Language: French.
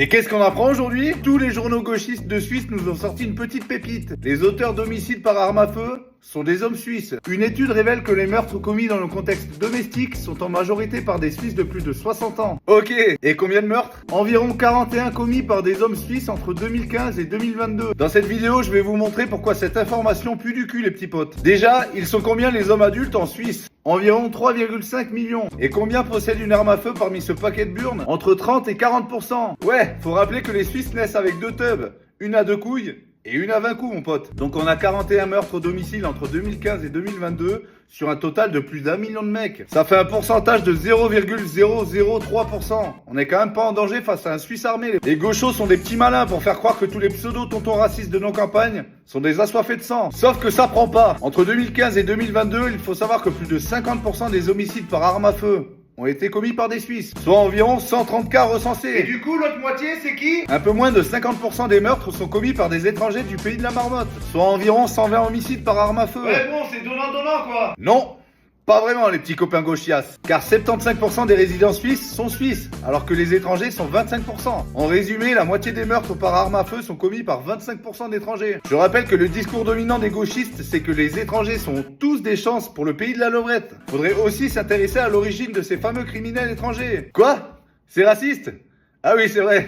Et qu'est-ce qu'on apprend aujourd'hui? Tous les journaux gauchistes de Suisse nous ont sorti une petite pépite. Les auteurs d'homicides par arme à feu sont des hommes suisses. Une étude révèle que les meurtres commis dans le contexte domestique sont en majorité par des Suisses de plus de 60 ans. Ok, et combien de meurtres? Environ 41 commis par des hommes suisses entre 2015 et 2022. Dans cette vidéo, je vais vous montrer pourquoi cette information pue du cul les petits potes. Déjà, ils sont combien les hommes adultes en Suisse? Environ 3,5 millions. Et combien possèdent une arme à feu parmi ce paquet de burnes? Entre 30 et 40%. Ouais, faut rappeler que les Suisses naissent avec deux teubs. Une à 2 couilles et une à 20 coups, mon pote. Donc on a 41 meurtres au domicile entre 2015 et 2022 sur un total de plus d'1 million de mecs. Ça fait un pourcentage de 0,003%. On est quand même pas en danger face à un Suisse armé. Les gauchos sont des petits malins pour faire croire que tous les pseudo-tontons racistes de nos campagnes sont des assoiffés de sang. Sauf que ça prend pas. Entre 2015 et 2022, il faut savoir que plus de 50% des homicides par arme à feu ont été commis par des Suisses, soit environ 130 cas recensés. Et du coup, l'autre moitié, c'est qui? Un peu moins de 50% des meurtres sont commis par des étrangers du pays de la marmotte, soit environ 120 homicides par arme à feu. Ouais bon, c'est donnant-donnant quoi. Non, pas vraiment les petits copains gauchias, car 75% des résidents suisses sont suisses, alors que les étrangers sont 25%. En résumé, la moitié des meurtres par arme à feu sont commis par 25% d'étrangers. Je rappelle que le discours dominant des gauchistes, c'est que les étrangers sont tous des chances pour le pays de la levrette. Faudrait aussi s'intéresser à l'origine de ces fameux criminels étrangers. Quoi? C'est raciste? Ah oui, c'est vrai.